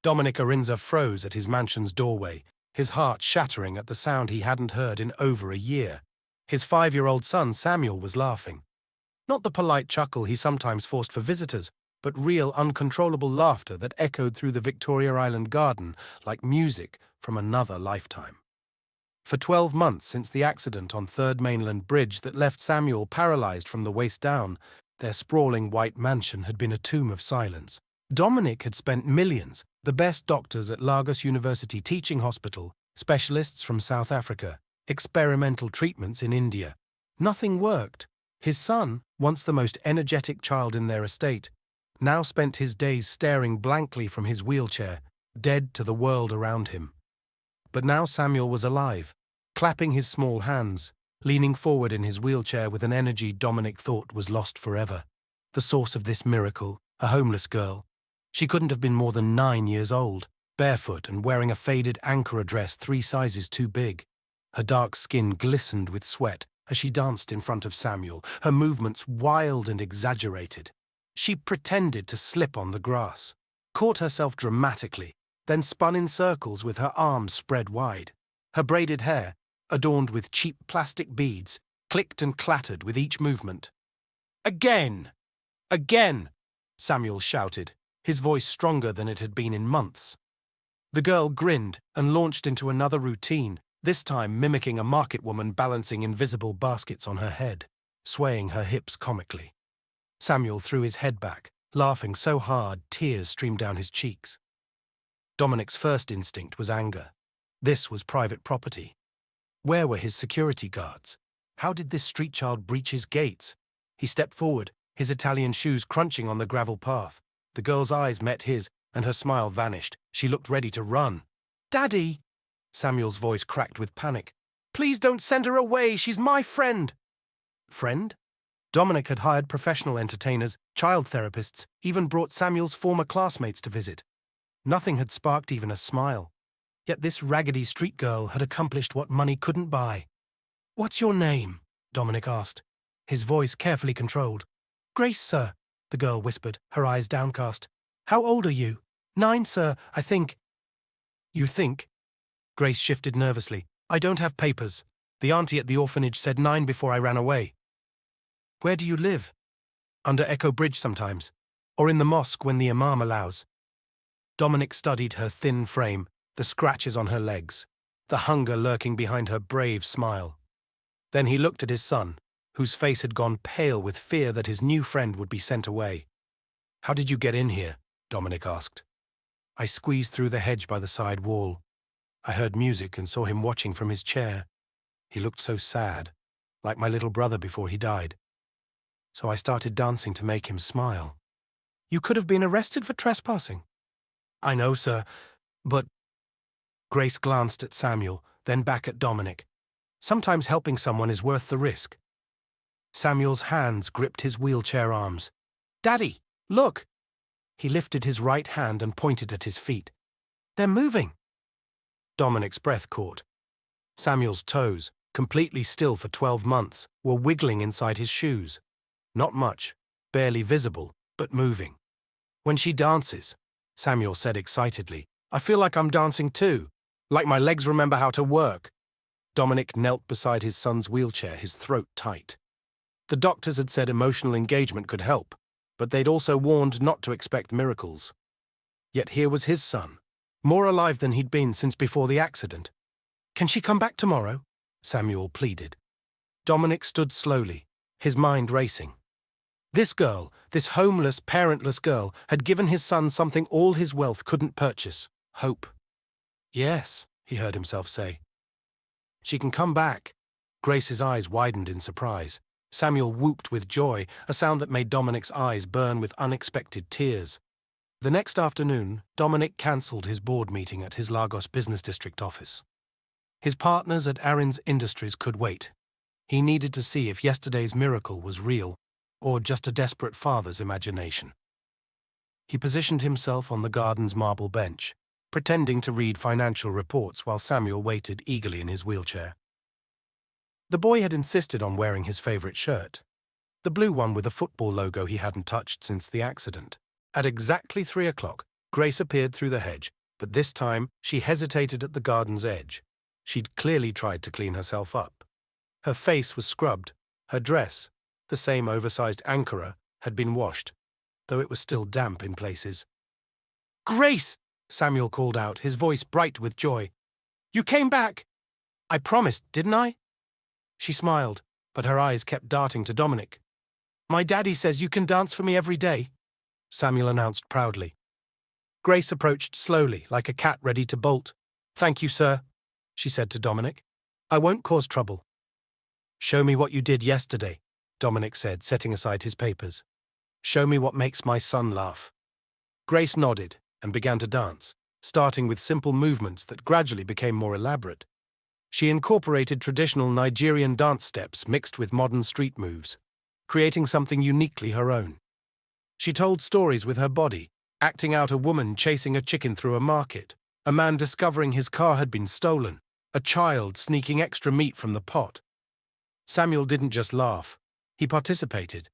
Dominic Arinze froze at his mansion's doorway, his heart shattering at the sound he hadn't heard in over a year. His 5-year-old son Samuel was laughing. Not the polite chuckle he sometimes forced for visitors, but real uncontrollable laughter that echoed through the Victoria Island garden like music from another lifetime. For 12 months since the accident on 3rd Mainland Bridge that left Samuel paralyzed from the waist down, their sprawling white mansion had been a tomb of silence. Dominic had spent millions, the best doctors at Lagos University Teaching Hospital, specialists from South Africa, experimental treatments in India. Nothing worked. His son, once the most energetic child in their estate, now spent his days staring blankly from his wheelchair, dead to the world around him. But now Samuel was alive, clapping his small hands, leaning forward in his wheelchair with an energy Dominic thought was lost forever. The source of this miracle, a homeless girl. She couldn't have been more than 9 years old, barefoot and wearing a faded Ankara dress 3 sizes too big. Her dark skin glistened with sweat as she danced in front of Samuel, her movements wild and exaggerated. She pretended to slip on the grass, caught herself dramatically, then spun in circles with her arms spread wide. Her braided hair, adorned with cheap plastic beads, clicked and clattered with each movement. "Again! Again!" Samuel shouted, his voice stronger than it had been in months. The girl grinned and launched into another routine, this time mimicking a market woman balancing invisible baskets on her head, swaying her hips comically. Samuel threw his head back, laughing so hard tears streamed down his cheeks. Dominic's first instinct was anger. This was private property. Where were his security guards? How did this street child breach his gates? He stepped forward, his Italian shoes crunching on the gravel path. The girl's eyes met his, and her smile vanished. She looked ready to run. "Daddy!" Samuel's voice cracked with panic. "Please don't send her away, she's my friend." Friend? Dominic had hired professional entertainers, child therapists, even brought Samuel's former classmates to visit. Nothing had sparked even a smile. Yet this raggedy street girl had accomplished what money couldn't buy. "What's your name?" Dominic asked, his voice carefully controlled. "Grace, sir," the girl whispered, her eyes downcast. "How old are you?" "9, sir, I think." "You think?" Grace shifted nervously. "I don't have papers. The auntie at the orphanage said 9 before I ran away." "Where do you live?" "Under Echo Bridge sometimes, or in the mosque when the imam allows." Dominic studied her thin frame, the scratches on her legs, the hunger lurking behind her brave smile. Then he looked at his son, whose face had gone pale with fear that his new friend would be sent away. "How did you get in here?" Dominic asked. "I squeezed through the hedge by the side wall. I heard music and saw him watching from his chair. He looked so sad, like my little brother before he died. So I started dancing to make him smile." "You could have been arrested for trespassing." "I know, sir, but—" Grace glanced at Samuel, then back at Dominic. "Sometimes helping someone is worth the risk." Samuel's hands gripped his wheelchair arms. "Daddy, look!" He lifted his right hand and pointed at his feet. "They're moving." Dominic's breath caught. Samuel's toes, completely still for 12 months, were wiggling inside his shoes. Not much, barely visible, but moving. "When she dances," Samuel said excitedly, "I feel like I'm dancing too, like my legs remember how to work." Dominic knelt beside his son's wheelchair, his throat tight. The doctors had said emotional engagement could help, but they'd also warned not to expect miracles. Yet here was his son, more alive than he'd been since before the accident. "Can she come back tomorrow?" Samuel pleaded. Dominic stood slowly, his mind racing. This girl, this homeless, parentless girl, had given his son something all his wealth couldn't purchase: hope. "Yes," he heard himself say. "She can come back." Grace's eyes widened in surprise. Samuel whooped with joy, a sound that made Dominic's eyes burn with unexpected tears. The next afternoon, Dominic cancelled his board meeting at his Lagos Business District office. His partners at Arinze Industries could wait. He needed to see if yesterday's miracle was real, or just a desperate father's imagination. He positioned himself on the garden's marble bench, pretending to read financial reports while Samuel waited eagerly in his wheelchair. The boy had insisted on wearing his favorite shirt, the blue one with a football logo he hadn't touched since the accident. At exactly 3 o'clock, Grace appeared through the hedge, but this time she hesitated at the garden's edge. She'd clearly tried to clean herself up. Her face was scrubbed. Her dress, the same oversized ankara, had been washed, though it was still damp in places. "Grace!" Samuel called out, his voice bright with joy. "You came back! I promised, didn't I?" She smiled, but her eyes kept darting to Dominic. "My daddy says you can dance for me every day," Samuel announced proudly. Grace approached slowly, like a cat ready to bolt. "Thank you, sir," she said to Dominic. "I won't cause trouble." "Show me what you did yesterday," Dominic said, setting aside his papers. "Show me what makes my son laugh." Grace nodded and began to dance, starting with simple movements that gradually became more elaborate. She incorporated traditional Nigerian dance steps mixed with modern street moves, creating something uniquely her own. She told stories with her body, acting out a woman chasing a chicken through a market, a man discovering his car had been stolen, a child sneaking extra meat from the pot. Samuel didn't just laugh, he participated.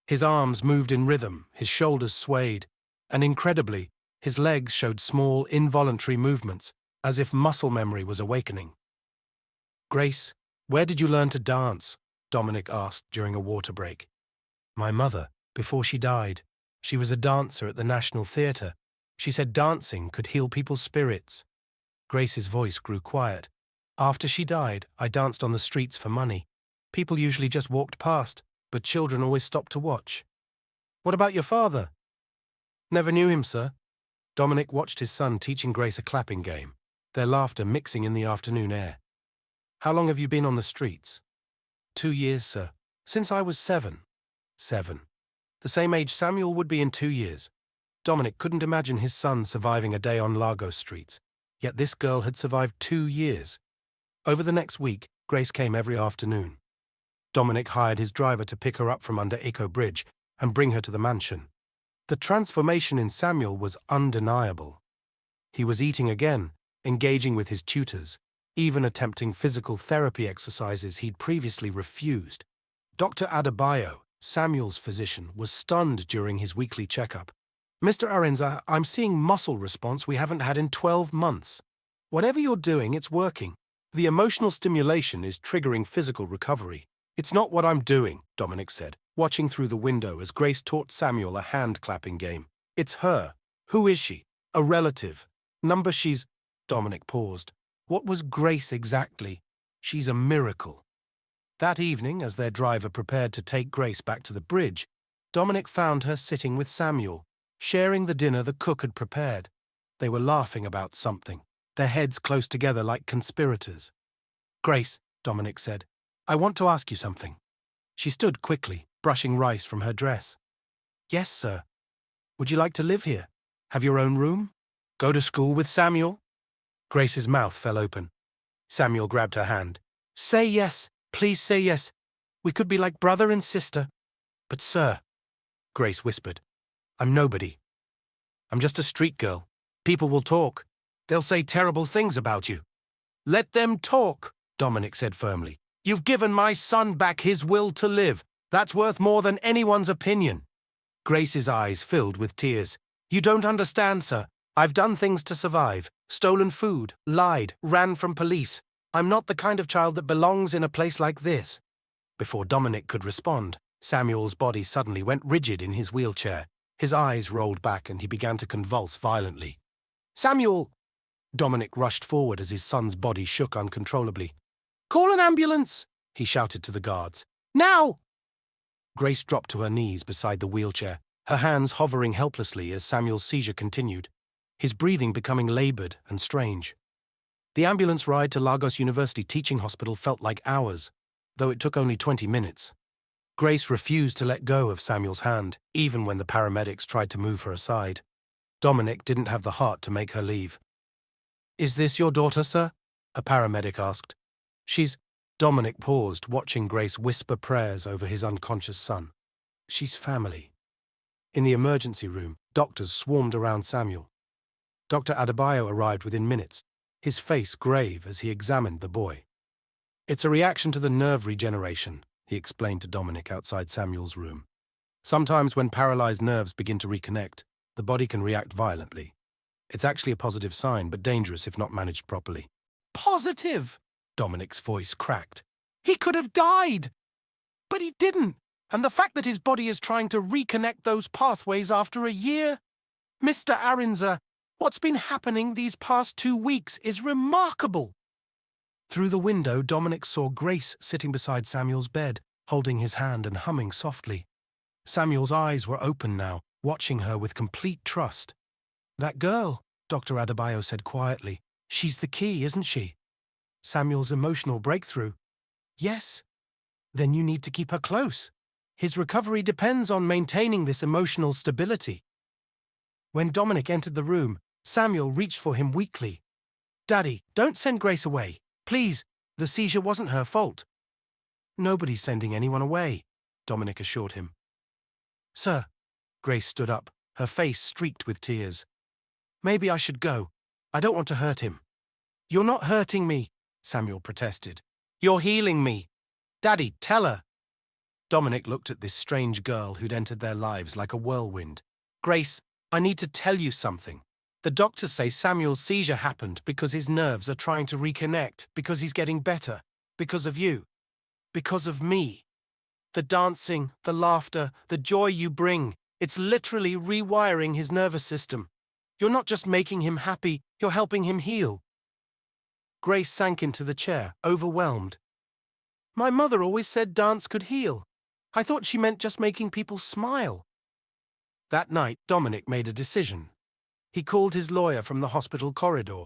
His arms moved in rhythm, his shoulders swayed, and incredibly, his legs showed small, involuntary movements, as if muscle memory was awakening. "Grace, where did you learn to dance?" Dominic asked during a water break. "My mother, before she died. She was a dancer at the National Theatre. She said dancing could heal people's spirits." Grace's voice grew quiet. "After she died, I danced on the streets for money. People usually just walked past, but children always stopped to watch." "What about your father?" "Never knew him, sir." Dominic watched his son teaching Grace a clapping game, their laughter mixing in the afternoon air. "How long have you been on the streets?" 2 years, sir. Since I was 7. 7. The same age Samuel would be in 2 years. Dominic couldn't imagine his son surviving a day on Lagos streets, yet this girl had survived 2 years. Over the next week, Grace came every afternoon. Dominic hired his driver to pick her up from under Echo Bridge and bring her to the mansion. The transformation in Samuel was undeniable. He was eating again, engaging with his tutors, even attempting physical therapy exercises he'd previously refused. Dr. Adebayo, Samuel's physician, was stunned during his weekly checkup. "Mr. Arinze, I'm seeing muscle response we haven't had in 12 months. Whatever you're doing, it's working. The emotional stimulation is triggering physical recovery." "It's not what I'm doing," Dominic said, watching through the window as Grace taught Samuel a hand-clapping game. "It's her. Who is she? A relative. Number she's—" Dominic paused. What was Grace exactly? "She's a miracle." That evening, as their driver prepared to take Grace back to the bridge, Dominic found her sitting with Samuel, sharing the dinner the cook had prepared. They were laughing about something, their heads close together like conspirators. "Grace," Dominic said, "I want to ask you something." She stood quickly, brushing rice from her dress. "Yes, sir. Would you like to live here? Have your own room? Go to school with Samuel?" Grace's mouth fell open. Samuel grabbed her hand. "Say yes. Please say yes. We could be like brother and sister." "But, sir," Grace whispered, "I'm nobody. I'm just a street girl. People will talk. They'll say terrible things about you." "Let them talk," Dominic said firmly. "You've given my son back his will to live. That's worth more than anyone's opinion." Grace's eyes filled with tears. "You don't understand, sir. I've done things to survive. Stolen food, lied, ran from police. I'm not the kind of child that belongs in a place like this." Before Dominic could respond, Samuel's body suddenly went rigid in his wheelchair. His eyes rolled back and he began to convulse violently. "Samuel!" Dominic rushed forward as his son's body shook uncontrollably. "Call an ambulance!" he shouted to the guards. "Now!" Grace dropped to her knees beside the wheelchair, her hands hovering helplessly as Samuel's seizure continued, his breathing becoming labored and strange. The ambulance ride to Lagos University Teaching Hospital felt like hours, though it took only 20 minutes. Grace refused to let go of Samuel's hand, even when the paramedics tried to move her aside. Dominic didn't have the heart to make her leave. "Is this your daughter, sir?" a paramedic asked. "She's—" Dominic paused, watching Grace whisper prayers over his unconscious son. "She's family." In the emergency room, doctors swarmed around Samuel. Dr. Adebayo arrived within minutes, his face grave as he examined the boy. "It's a reaction to the nerve regeneration," he explained to Dominic outside Samuel's room. "Sometimes when paralyzed nerves begin to reconnect, the body can react violently. It's actually a positive sign, but dangerous if not managed properly. Positive! Dominic's voice cracked. He could have died! But he didn't! And the fact that his body is trying to reconnect those pathways after a year? Mr. Arinze, what's been happening these past 2 weeks is remarkable! Through the window, Dominic saw Grace sitting beside Samuel's bed, holding his hand and humming softly. Samuel's eyes were open now, watching her with complete trust. That girl, Dr. Adebayo said quietly. She's the key, isn't she? Samuel's emotional breakthrough. Yes. Then you need to keep her close. His recovery depends on maintaining this emotional stability. When Dominic entered the room, Samuel reached for him weakly. Daddy, don't send Grace away. Please, the seizure wasn't her fault. Nobody's sending anyone away, Dominic assured him. Sir, Grace stood up, her face streaked with tears. Maybe I should go. I don't want to hurt him. You're not hurting me, Samuel protested. You're healing me. Daddy, tell her. Dominic looked at this strange girl who'd entered their lives like a whirlwind. Grace, I need to tell you something. The doctors say Samuel's seizure happened because his nerves are trying to reconnect, because he's getting better, because of you, because of me. The dancing, the laughter, the joy you bring, it's literally rewiring his nervous system. You're not just making him happy, you're helping him heal. Grace sank into the chair, overwhelmed. My mother always said dance could heal. I thought she meant just making people smile. That night, Dominic made a decision. He called his lawyer from the hospital corridor.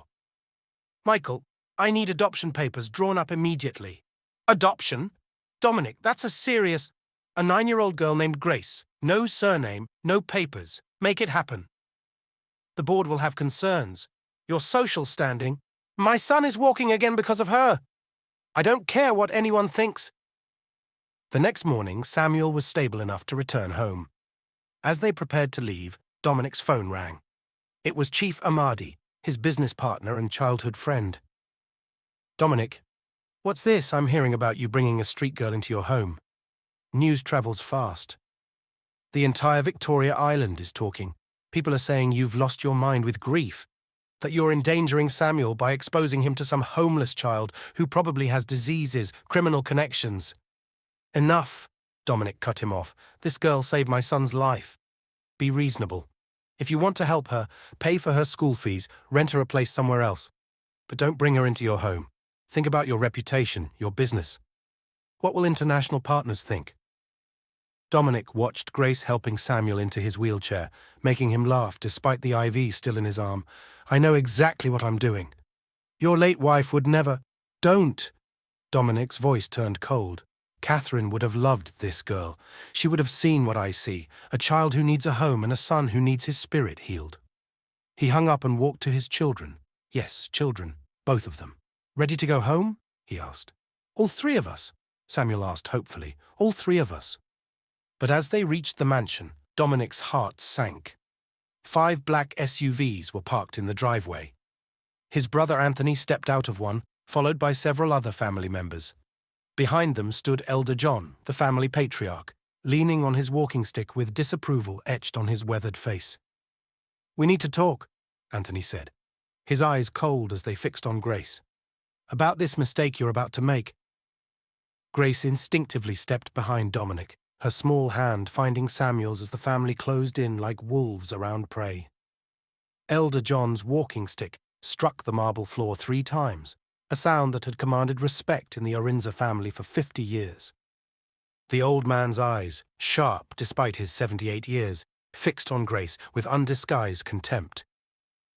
Michael, I need adoption papers drawn up immediately. Adoption? Dominic, that's a serious... A 9-year-old girl named Grace. No surname, no papers. Make it happen. The board will have concerns. Your social standing. My son is walking again because of her. I don't care what anyone thinks. The next morning, Samuel was stable enough to return home. As they prepared to leave, Dominic's phone rang. It was Chief Amadi, his business partner and childhood friend. Dominic, what's this I'm hearing about you bringing a street girl into your home? News travels fast. The entire Victoria Island is talking. People are saying you've lost your mind with grief, that you're endangering Samuel by exposing him to some homeless child who probably has diseases, criminal connections. Enough, Dominic cut him off. This girl saved my son's life. Be reasonable. If you want to help her, pay for her school fees, rent her a place somewhere else. But don't bring her into your home. Think about your reputation, your business. What will international partners think? Dominic watched Grace helping Samuel into his wheelchair, making him laugh despite the IV still in his arm. I know exactly what I'm doing. Your late wife would never... Don't! Dominic's voice turned cold. Catherine would have loved this girl. She would have seen what I see, a child who needs a home and a son who needs his spirit healed. He hung up and walked to his children. Yes, children, both of them. Ready to go home? He asked. All 3 of us, Samuel asked hopefully. All 3 of us. But as they reached the mansion, Dominic's heart sank. 5 black SUVs were parked in the driveway. His brother Anthony stepped out of one, followed by several other family members. Behind them stood Elder John, the family patriarch, leaning on his walking stick with disapproval etched on his weathered face. We need to talk, Anthony said, his eyes cold as they fixed on Grace. About this mistake you're about to make. Grace instinctively stepped behind Dominic, her small hand finding Samuel's as the family closed in like wolves around prey. Elder John's walking stick struck the marble floor 3 times, a sound that had commanded respect in the Arinze family for 50 years. The old man's eyes, sharp despite his 78 years, fixed on Grace with undisguised contempt.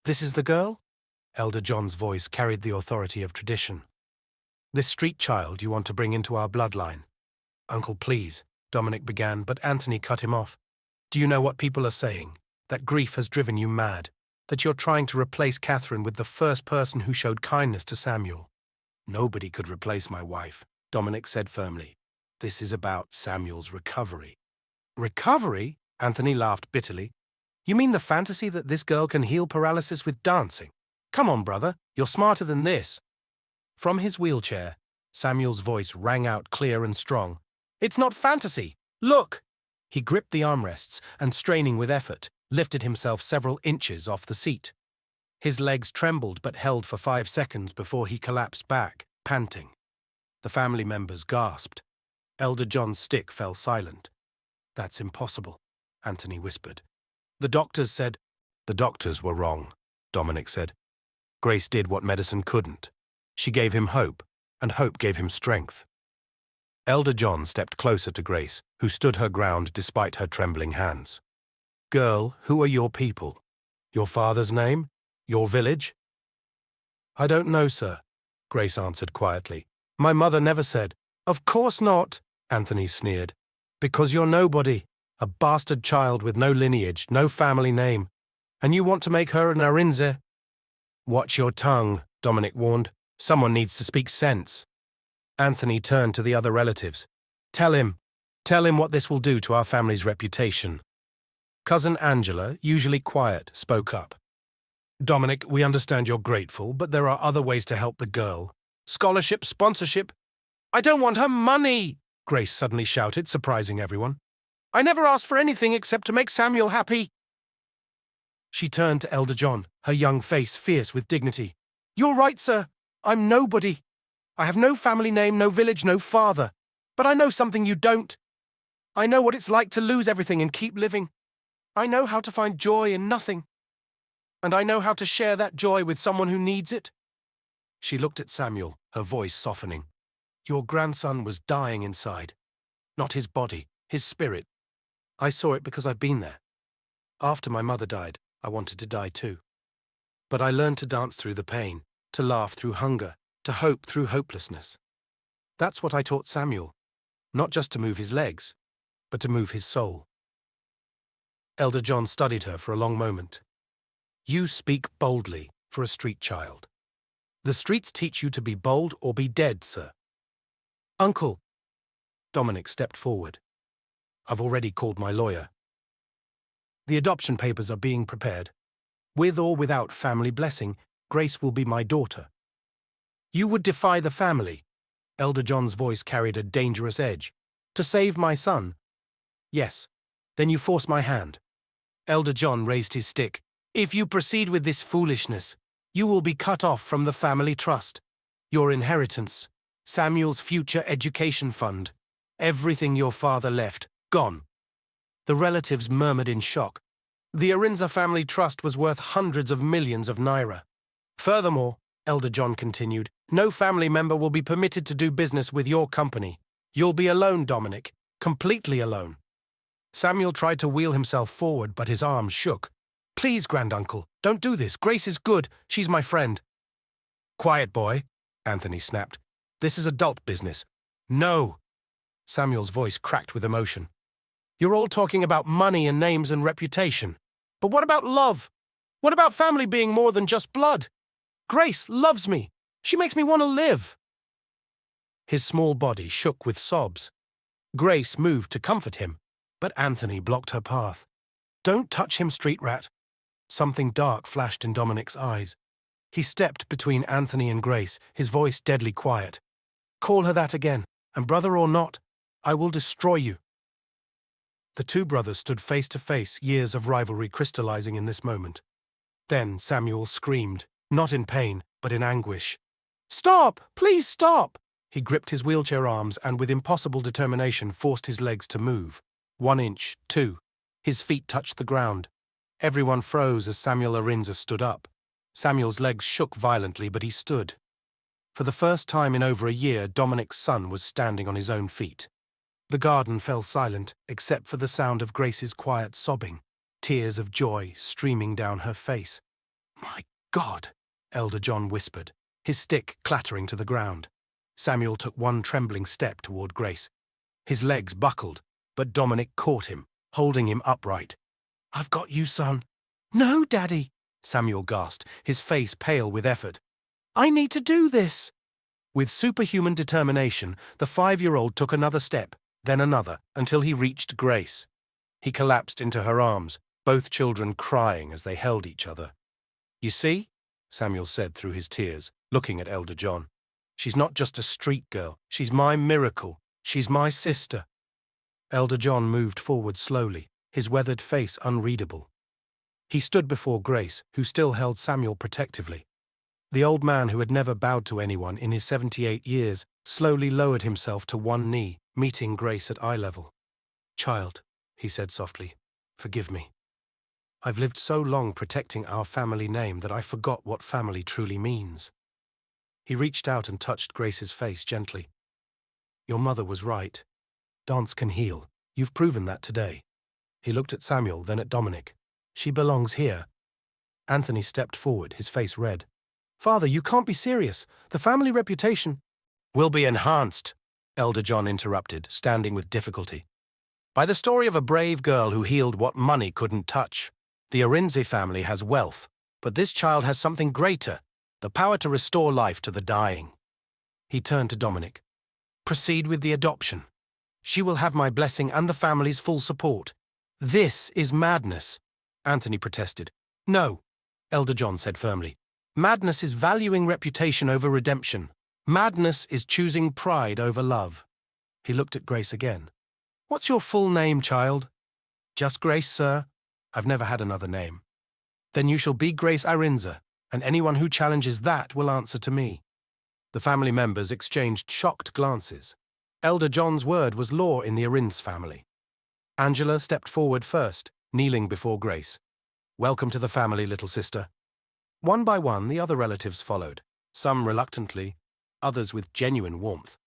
This is the girl? Elder John's voice carried the authority of tradition. This street child you want to bring into our bloodline. Uncle, please, Dominic began, but Anthony cut him off. Do you know what people are saying? That grief has driven you mad. That you're trying to replace Catherine with the first person who showed kindness to Samuel. Nobody could replace my wife, Dominic said firmly. This is about Samuel's recovery. Recovery? Anthony laughed bitterly. You mean the fantasy that this girl can heal paralysis with dancing? Come on, brother, you're smarter than this. From his wheelchair, Samuel's voice rang out clear and strong. It's not fantasy. Look! He gripped the armrests and, straining with effort, lifted himself several inches off the seat. His legs trembled but held for 5 seconds before he collapsed back, panting. The family members gasped. Elder John's stick fell silent. "That's impossible," Anthony whispered. "The doctors said—" "The doctors were wrong," Dominic said. "Grace did what medicine couldn't. She gave him hope, and hope gave him strength." Elder John stepped closer to Grace, who stood her ground despite her trembling hands. "Girl, who are your people? Your father's name? Your village?" "I don't know, sir," Grace answered quietly. "My mother never said." "Of course not," Anthony sneered. "Because you're nobody, a bastard child with no lineage, no family name. And you want to make her an Arinze?" "Watch your tongue," Dominic warned. "Someone needs to speak sense." Anthony turned to the other relatives. Tell him what this will do to our family's reputation." Cousin Angela, usually quiet, spoke up. "Dominic, we understand you're grateful, but there are other ways to help the girl. Scholarship, sponsorship." "I don't want her money," Grace suddenly shouted, surprising everyone. "I never asked for anything except to make Samuel happy." She turned to Elder John, her young face fierce with dignity. "You're right, sir. I'm nobody. I have no family name, no village, no father. But I know something you don't. I know what it's like to lose everything and keep living. I know how to find joy in nothing. And I know how to share that joy with someone who needs it." She looked at Samuel, her voice softening. "Your grandson was dying inside. Not his body, his spirit. I saw it because I've been there. After my mother died, I wanted to die too. But I learned to dance through the pain, to laugh through hunger, to hope through hopelessness. That's what I taught Samuel, not just to move his legs, but to move his soul." Elder John studied her for a long moment. "You speak boldly for a street child. The streets teach you to be bold or be dead, sir." "Uncle," Dominic stepped forward. "I've already called my lawyer. The adoption papers are being prepared. With or without family blessing, Grace will be my daughter." "You would defy the family," Elder John's voice carried a dangerous edge, "to save my son?" "Yes. Then you force my hand." Elder John raised his stick. "If you proceed with this foolishness, you will be cut off from the family trust, your inheritance, Samuel's future education fund, everything your father left, gone." The relatives murmured in shock. The Arinze family trust was worth hundreds of millions of naira. "Furthermore," Elder John continued, "no family member will be permitted to do business with your company. You'll be alone, Dominic, completely alone." Samuel tried to wheel himself forward, but his arms shook. "Please, granduncle, don't do this. Grace is good. She's my friend." "Quiet, boy," Anthony snapped. "This is adult business." "No." Samuel's voice cracked with emotion. "You're all talking about money and names and reputation. But what about love? What about family being more than just blood? Grace loves me. She makes me want to live." His small body shook with sobs. Grace moved to comfort him, but Anthony blocked her path. "Don't touch him, street rat." Something dark flashed in Dominic's eyes. He stepped between Anthony and Grace, his voice deadly quiet. "Call her that again, and brother or not, I will destroy you." The two brothers stood face to face, years of rivalry crystallizing in this moment. Then Samuel screamed, not in pain, but in anguish. "Stop! Please stop!" He gripped his wheelchair arms and with impossible determination forced his legs to move. 1 inch, 2. His feet touched the ground. Everyone froze as Samuel Arinze stood up. Samuel's legs shook violently, but he stood. For the first time in over a year, Dominic's son was standing on his own feet. The garden fell silent, except for the sound of Grace's quiet sobbing, tears of joy streaming down her face. "My God," Elder John whispered, his stick clattering to the ground. Samuel took one trembling step toward Grace. His legs buckled, but Dominic caught him, holding him upright. "I've got you, son." "No, Daddy," Samuel gasped, his face pale with effort. "I need to do this." With superhuman determination, the 5-year-old took another step, then another, until he reached Grace. He collapsed into her arms, both children crying as they held each other. "You see," Samuel said through his tears, looking at Elder John. "She's not just a street girl. She's my miracle. She's my sister." Elder John moved forward slowly, his weathered face unreadable. He stood before Grace, who still held Samuel protectively. The old man, who had never bowed to anyone in his 78 years, slowly lowered himself to one knee, meeting Grace at eye level. "Child," he said softly, "forgive me. I've lived so long protecting our family name that I forgot what family truly means." He reached out and touched Grace's face gently. "Your mother was right. Dance can heal. You've proven that today." He looked at Samuel, then at Dominic. "She belongs here." Anthony stepped forward, his face red. "Father, you can't be serious. The family reputation—" "Will be enhanced," Elder John interrupted, standing with difficulty, "by the story of a brave girl who healed what money couldn't touch. The Arinze family has wealth, but this child has something greater, the power to restore life to the dying." He turned to Dominic. "Proceed with the adoption. She will have my blessing and the family's full support." "This is madness," Anthony protested. "No," Elder John said firmly. "Madness is valuing reputation over redemption. Madness is choosing pride over love." He looked at Grace again. "What's your full name, child?" "Just Grace, sir. I've never had another name." "Then you shall be Grace Arinze, and anyone who challenges that will answer to me." The family members exchanged shocked glances. Elder John's word was law in the Arinze family. Angela stepped forward first, kneeling before Grace. "Welcome to the family, little sister." One by one, the other relatives followed, some reluctantly, others with genuine warmth.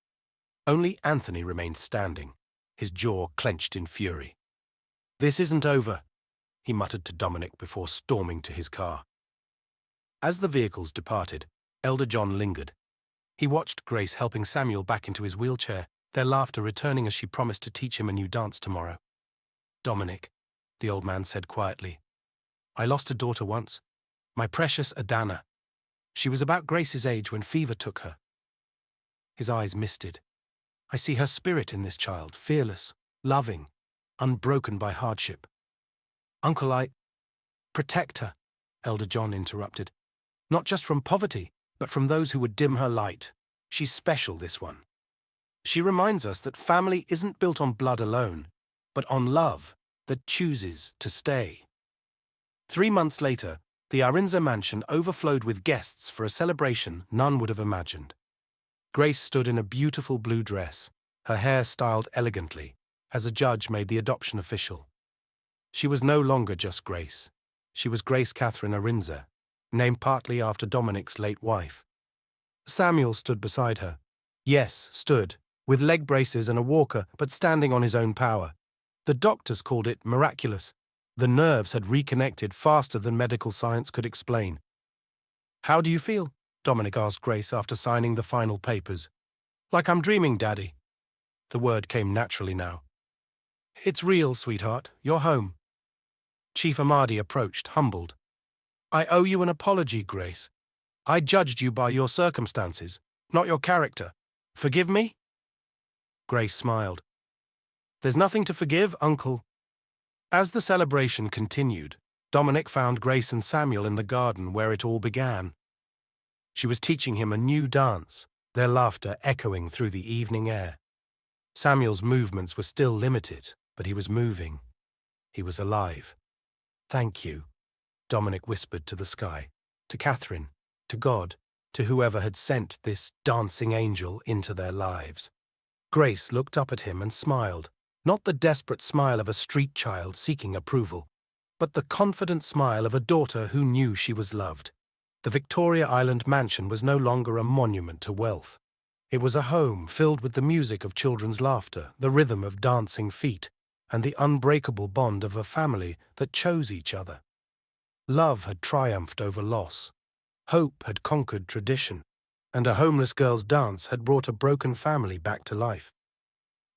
Only Anthony remained standing, his jaw clenched in fury. "This isn't over," he muttered to Dominic before storming to his car. As the vehicles departed, Elder John lingered. He watched Grace helping Samuel back into his wheelchair, their laughter returning as she promised to teach him a new dance tomorrow. "Dominic," the old man said quietly, "I lost a daughter once, my precious Adana. She was about Grace's age when fever took her." His eyes misted. "I see her spirit in this child, fearless, loving, unbroken by hardship." "Uncle, protect her," Elder John interrupted. "Not just from poverty, but from those who would dim her light. She's special, this one. She reminds us that family isn't built on blood alone, but on love that chooses to stay." 3 months later, the Arinze mansion overflowed with guests for a celebration none would have imagined. Grace stood in a beautiful blue dress, her hair styled elegantly, as a judge made the adoption official. She was no longer just Grace. She was Grace Catherine Arinze, named partly after Dominic's late wife. Samuel stood beside her. Yes, stood, with leg braces and a walker, but standing on his own power. The doctors called it miraculous. The nerves had reconnected faster than medical science could explain. "How do you feel?" Dominic asked Grace after signing the final papers. "Like I'm dreaming, Daddy." The word came naturally now. "It's real, sweetheart. You're home." Chief Ahmadi approached, humbled. "I owe you an apology, Grace. I judged you by your circumstances, not your character. Forgive me?" Grace smiled. "There's nothing to forgive, Uncle." As the celebration continued, Dominic found Grace and Samuel in the garden where it all began. She was teaching him a new dance, their laughter echoing through the evening air. Samuel's movements were still limited, but he was moving. He was alive. "Thank you," Dominic whispered to the sky, to Catherine, to God, to whoever had sent this dancing angel into their lives. Grace looked up at him and smiled, not the desperate smile of a street child seeking approval, but the confident smile of a daughter who knew she was loved. The Victoria Island mansion was no longer a monument to wealth. It was a home filled with the music of children's laughter, the rhythm of dancing feet, and the unbreakable bond of a family that chose each other. Love had triumphed over loss. Hope had conquered tradition, and a homeless girl's dance had brought a broken family back to life.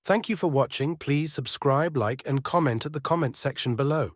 Thank you for watching. Please subscribe, like, and comment at the comment section below.